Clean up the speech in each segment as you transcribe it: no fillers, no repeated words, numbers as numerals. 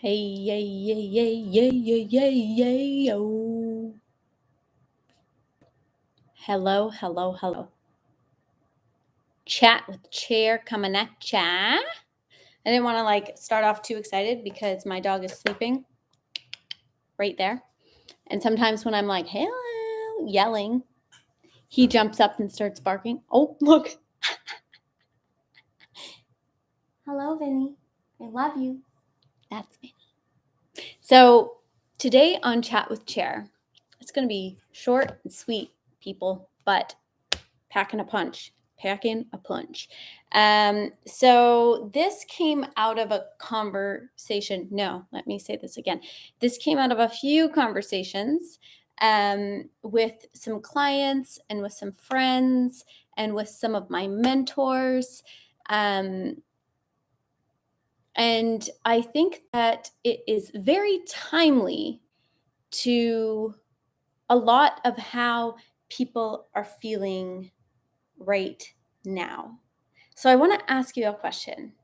Hey, yay, yay, yay, yay, yay, yay, yay, yo. Hello, hello, hello. Chat with Chair coming at ya. I didn't want to start off too excited because my dog is sleeping right there. And sometimes when I'm like, hello, yelling, he jumps up and starts barking. Oh, look. Hello, Vinny. I love you. That's Vinny. So today on Chat with Chair, it's going to be short and sweet, people, but packing a punch. So this came out of a conversation. No, let me say this again. This came out of a few conversations with some clients and with some friends and with some of my mentors. And I think that it is very timely to a lot of how people are feeling right now. So I want to ask you a question.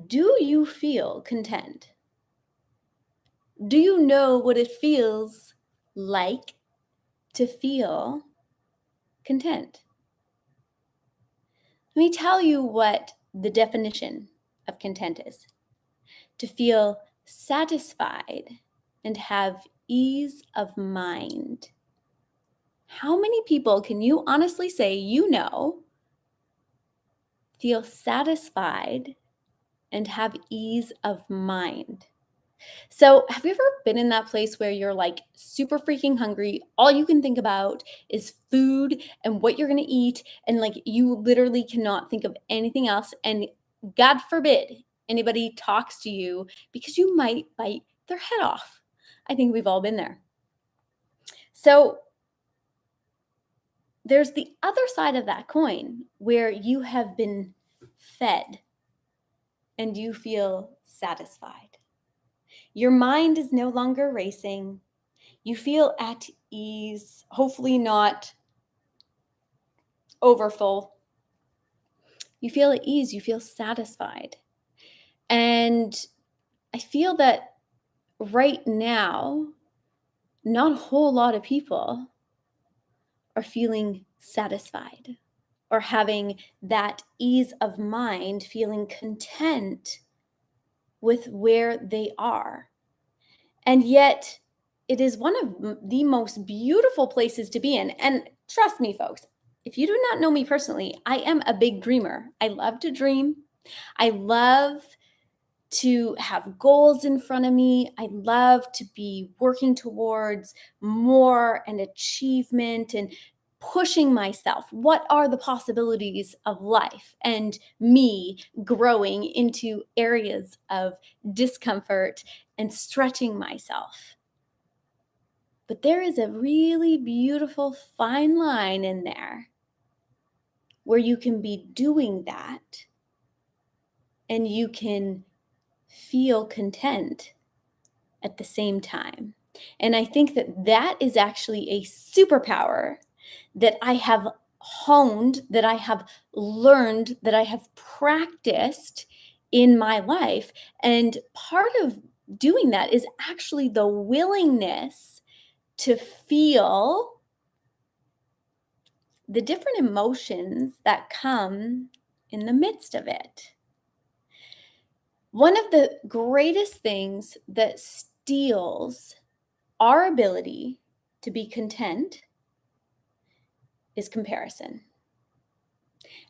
Do you feel content? Do you know what it feels like to feel content? Let me tell you what the definition of content is. To feel satisfied and have ease of mind. How many people can you honestly say feel satisfied and have ease of mind? So, have you ever been in that place where you're like super freaking hungry? All you can think about is food and what you're going to eat. And like you literally cannot think of anything else. And God forbid anybody talks to you because you might bite their head off. I think we've all been there. So, there's the other side of that coin where you have been fed and you feel satisfied. Your mind is no longer racing. You feel at ease, hopefully not overfull. You feel at ease, you feel satisfied. And I feel that right now, not a whole lot of people are feeling satisfied or having that ease of mind, feeling content with where they are. And yet, it is one of the most beautiful places to be in. And trust me, folks, if you do not know me personally, I am a big dreamer. I love to dream. I love to have goals in front of me. I love to be working towards more and achievement and pushing myself. What are the possibilities of life and me growing into areas of discomfort and stretching myself? But there is a really beautiful fine line in there where you can be doing that and you can feel content at the same time. And I think that that is actually a superpower that I have honed, that I have learned, that I have practiced in my life. And part of doing that is actually the willingness to feel the different emotions that come in the midst of it. One of the greatest things that steals our ability to be content is comparison.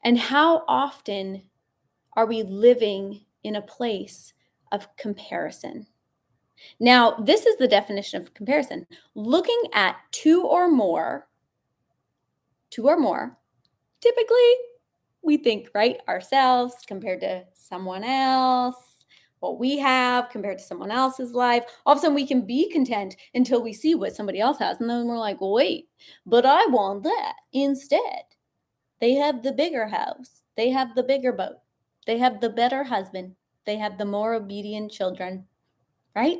And how often are we living in a place of comparison? Now, this is the definition of comparison. Looking at two or more, typically we think, right, ourselves compared to someone else, what we have compared to someone else's life. All of a sudden we can be content until we see what somebody else has. And then we're like, well, wait, but I want that instead. They have the bigger house. They have the bigger boat. They have the better husband. They have the more obedient children, right?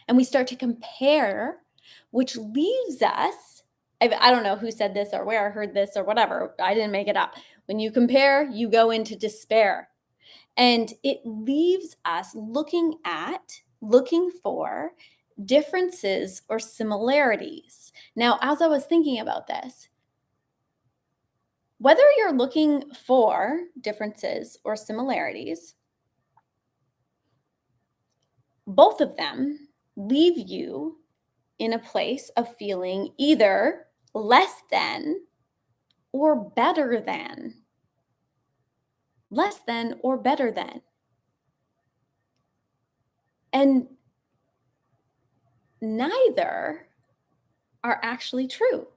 And we start to compare, which leaves us, I don't know who said this or where I heard this or whatever. I didn't make it up. When you compare, you go into despair. And it leaves us looking for differences or similarities. Now, as I was thinking about this, whether you're looking for differences or similarities, both of them leave you in a place of feeling either less than or better than. Less than or better than. And neither are actually true,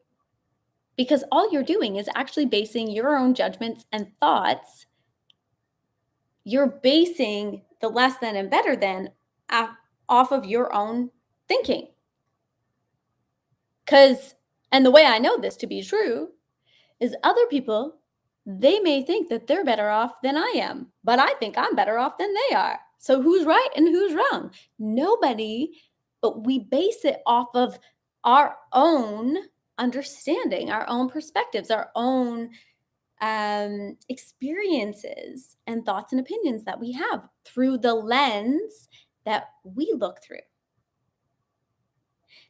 because all you're doing is actually basing your own judgments and thoughts. You're basing the less than and better than off of your own thinking. And the way I know this to be true is other people, they may think that they're better off than I am, but I think I'm better off than they are. So who's right and who's wrong? Nobody, but we base it off of our own understanding, our own perspectives, our own experiences and thoughts and opinions that we have through the lens that we look through.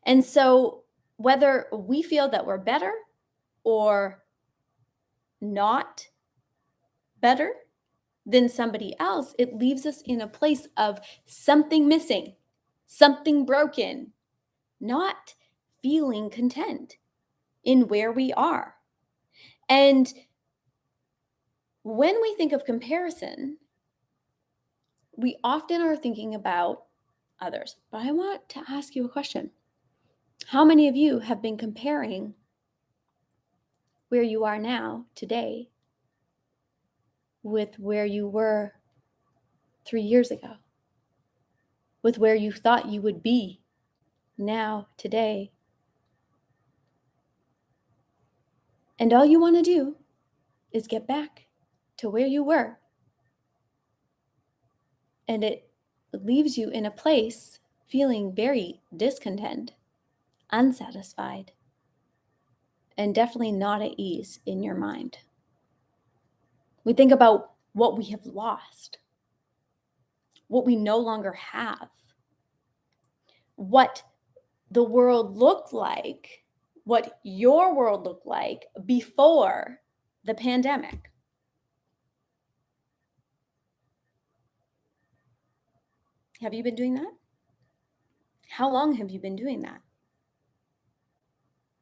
And so whether we feel that we're better or not better than somebody else, it leaves us in a place of something missing, something broken, not feeling content in where we are. And when we think of comparison, we often are thinking about others. But I want to ask you a question. How many of you have been comparing where you are now, today, with where you were 3 years ago? With where you thought you would be now, today? And all you want to do is get back to where you were. And it leaves you in a place feeling very discontent, unsatisfied, and definitely not at ease in your mind. We think about what we have lost, what we no longer have, what the world looked like, what your world looked like before the pandemic. Have you been doing that? How long have you been doing that?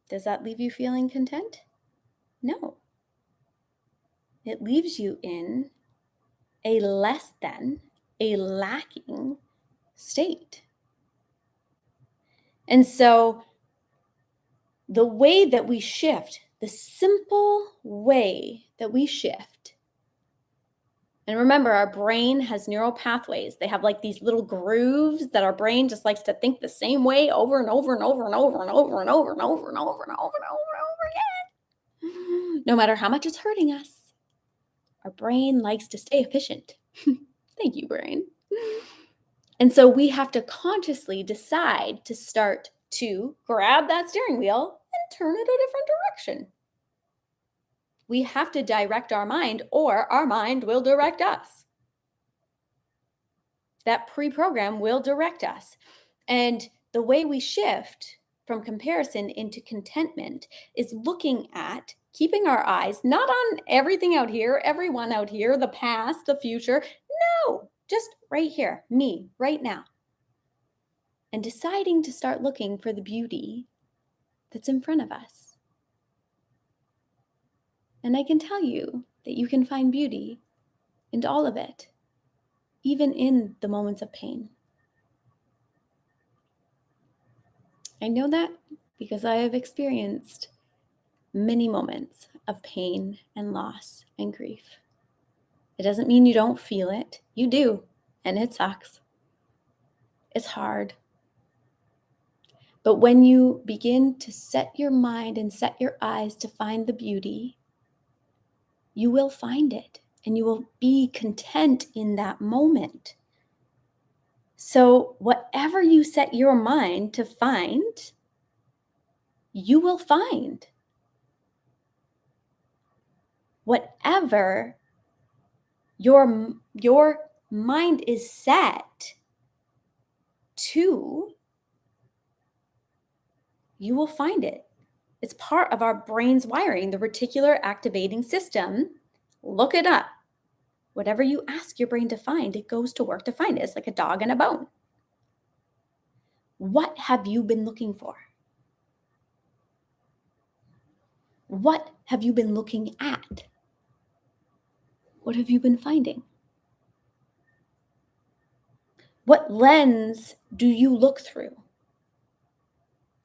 Does that leave you feeling content? No. It leaves you in a less than, a lacking state. And so the way that we shift, the simple way that we shift, and remember, our brain has neural pathways. They have like these little grooves that our brain just likes to think the same way over and over and over and over and over and over and over and over and over and over and over again. No matter how much it's hurting us, our brain likes to stay efficient. Thank you, brain. And so we have to consciously decide to start to grab that steering wheel and turn it a different direction. We have to direct our mind, or our mind will direct us. That pre-program will direct us. And the way we shift from comparison into contentment is looking at keeping our eyes not on everything out here, everyone out here, the past, the future. No, just right here, me, right now. And deciding to start looking for the beauty that's in front of us. And I can tell you that you can find beauty in all of it, even in the moments of pain. I know that because I have experienced many moments of pain and loss and grief. It doesn't mean you don't feel it. You do, and it sucks. It's hard. But when you begin to set your mind and set your eyes to find the beauty, you will find it, and you will be content in that moment. So whatever you set your mind to find, you will find. Whatever your mind is set to, you will find it. It's part of our brain's wiring, the reticular activating system. Look it up. Whatever you ask your brain to find, it goes to work to find it. It's like a dog and a bone. What have you been looking for? What have you been looking at? What have you been finding? What lens do you look through?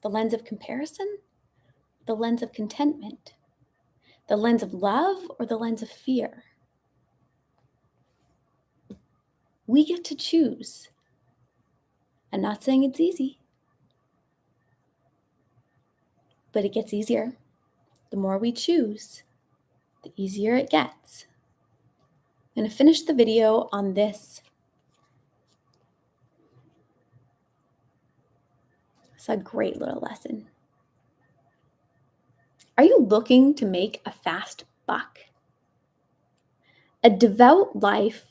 The lens of comparison? The lens of contentment? The lens of love or the lens of fear? We get to choose. I'm not saying it's easy, but it gets easier. The more we choose, the easier it gets. I'm going to finish the video on this. It's a great little lesson. Are you looking to make a fast buck? A devout life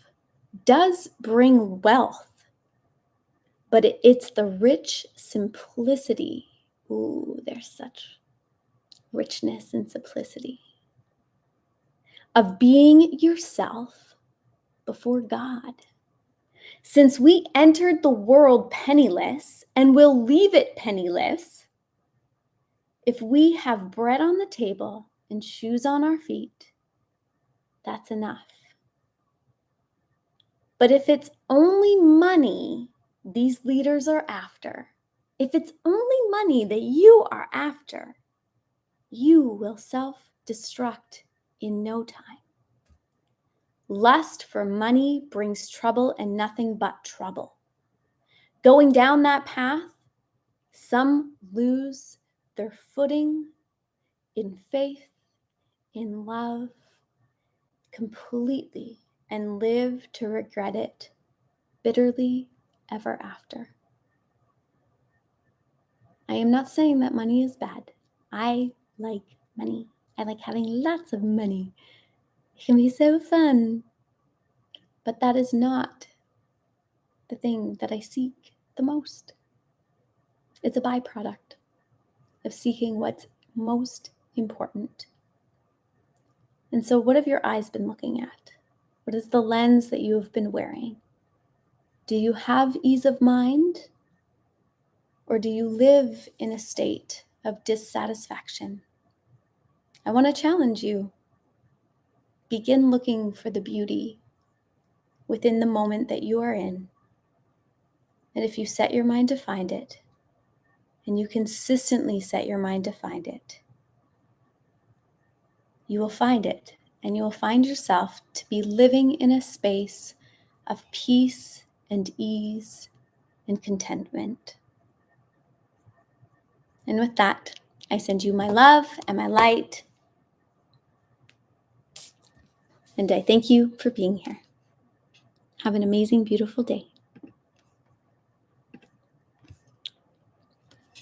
does bring wealth, but it's the rich simplicity. Ooh, there's such richness and simplicity of being yourself before God. Since we entered the world penniless and will leave it penniless, if we have bread on the table and shoes on our feet, that's enough. But if it's only money these leaders are after, if it's only money that you are after, you will self-destruct in no time. Lust for money brings trouble and nothing but trouble. Going down that path, some lose their footing in faith, in love, completely, and live to regret it bitterly ever after. I am not saying that money is bad. I like money. I like having lots of money. It can be so fun. But that is not the thing that I seek the most. It's a byproduct of seeking what's most important. And so what have your eyes been looking at? What is the lens that you have been wearing? Do you have ease of mind? Or do you live in a state of dissatisfaction? I want to challenge you. Begin looking for the beauty within the moment that you are in. And if you set your mind to find it, and you consistently set your mind to find it, you will find it, and you will find yourself to be living in a space of peace and ease and contentment. And with that, I send you my love and my light, and I thank you for being here. Have an amazing, beautiful day.